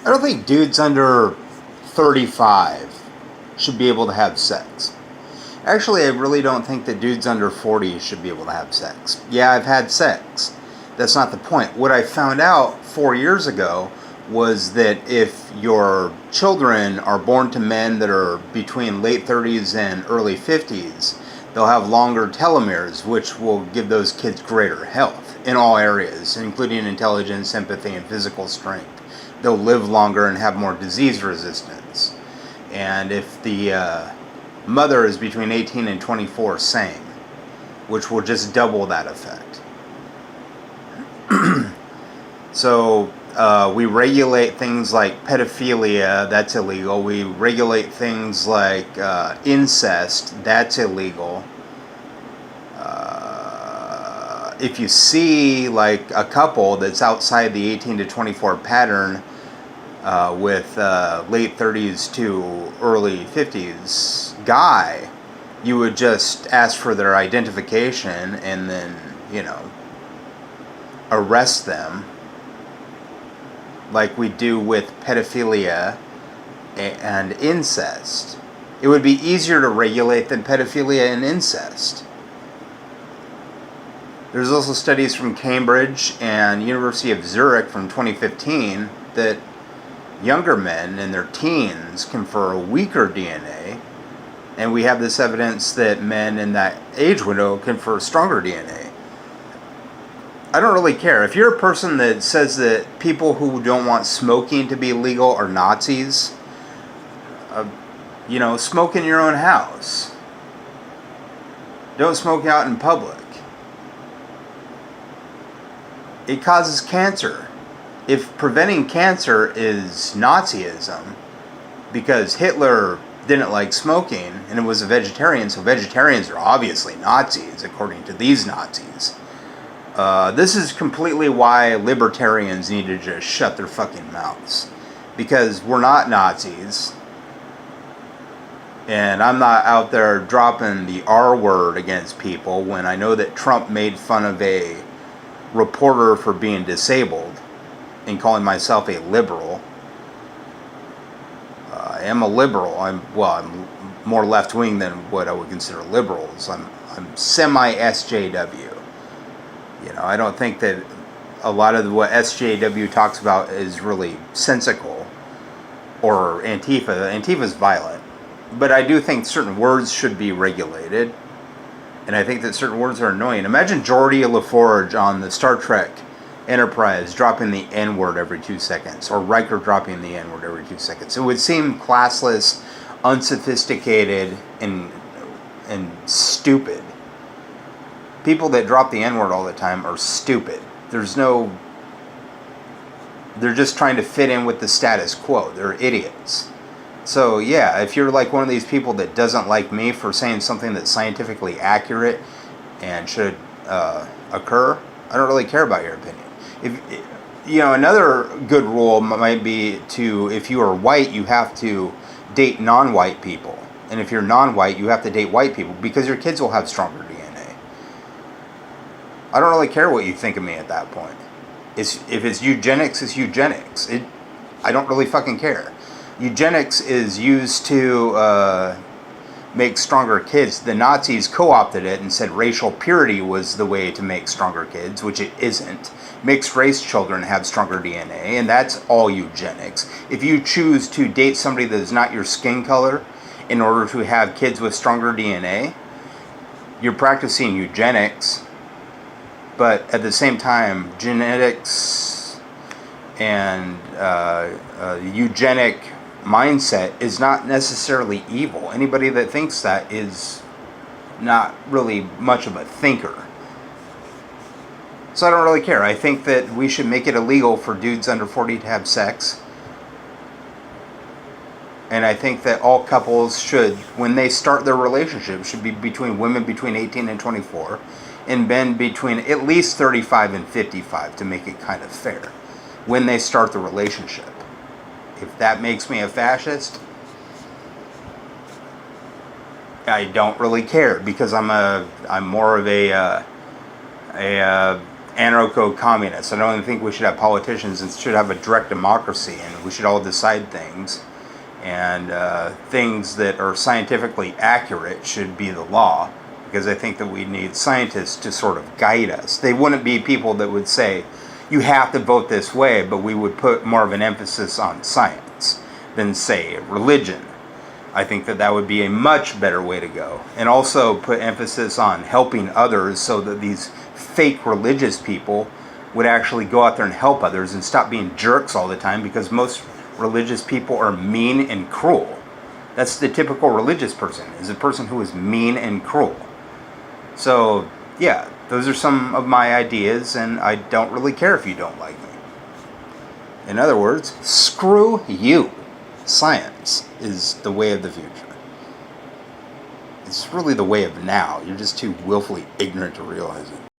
I don't think dudes under 35 should be able to have sex. Actually, I really don't think that dudes under 40 should be able to have sex. Yeah, I've had sex. That's not the point. What I found out 4 years ago was that if your children are born to men that are between late 30s and early 50s, they'll have longer telomeres, which will give those kids greater health in all areas, including intelligence, empathy, and physical strength. They'll live longer and have more disease resistance. And if the mother is between 18 and 24, same, which will just double that effect. So we regulate things like pedophilia, that's illegal. We regulate things like incest, that's illegal. If you see like a couple that's outside the 18 to 24 pattern with late 30s to early 50s guy, you would just ask for their identification and then, arrest them, like we do with pedophilia and incest. It would be easier to regulate than pedophilia and incest. There's also studies from Cambridge and University of Zurich from 2015 that younger men in their teens confer a weaker DNA, and we have this evidence that men in that age window confer stronger DNA. I don't really care. If you're a person that says that people who don't want smoking to be legal are Nazis, smoke in your own house. Don't smoke out in public. It causes cancer. If preventing cancer is Nazism, because Hitler didn't like smoking and it was a vegetarian, so vegetarians are obviously Nazis according to these Nazis. This is completely why libertarians need to just shut their fucking mouths. Because we're not Nazis. And I'm not out there dropping the R word against people when I know that Trump made fun of a reporter for being disabled and calling myself a liberal. I am a liberal. I'm more left-wing than what I would consider liberals. I'm semi-SJW. I don't think that a lot of what SJW talks about is really sensical, or Antifa. Antifa's violent. But I do think certain words should be regulated, and I think that certain words are annoying. Imagine Geordi LaForge on the Star Trek Enterprise dropping the N-word every 2 seconds, or Riker dropping the N-word every 2 seconds. It would seem classless, unsophisticated, and stupid. People that drop the N-word all the time are stupid. They're just trying to fit in with the status quo. They're idiots. So yeah, if you're like one of these people that doesn't like me for saying something that's scientifically accurate and should occur, I don't really care about your opinion. Another good rule might be if you are white, you have to date non-white people. And if you're non-white, you have to date white people because your kids will have stronger DNA. I don't really care what you think of me at that point. If it's eugenics, it's eugenics. I don't really fucking care. Eugenics is used to make stronger kids. The Nazis co-opted it and said racial purity was the way to make stronger kids, which it isn't. Mixed race children have stronger DNA, and that's all eugenics. If you choose to date somebody that is not your skin color in order to have kids with stronger DNA, you're practicing eugenics. But at the same time, genetics and eugenic mindset is not necessarily evil. Anybody that thinks that is not really much of a thinker. So I don't really care. I think that we should make it illegal for dudes under 40 to have sex. And I think that all couples should, when they start their relationship, should be between women between 18 and 24. And men between at least 35 and 55 to make it kind of fair when they start the relationship. If that makes me a fascist, I don't really care because I'm more of a anarcho-communist. I don't even think we should have politicians and should have a direct democracy, and we should all decide things. And things that are scientifically accurate should be the law, because I think that we need scientists to sort of guide us. They wouldn't be people that would say, you have to vote this way, but we would put more of an emphasis on science than, say, religion. I think that that would be a much better way to go. And also put emphasis on helping others, so that these fake religious people would actually go out there and help others and stop being jerks all the time, because most religious people are mean and cruel. That's the typical religious person, is a person who is mean and cruel. So, yeah, those are some of my ideas, and I don't really care if you don't like me. In other words, screw you. Science is the way of the future. It's really the way of now. You're just too willfully ignorant to realize it.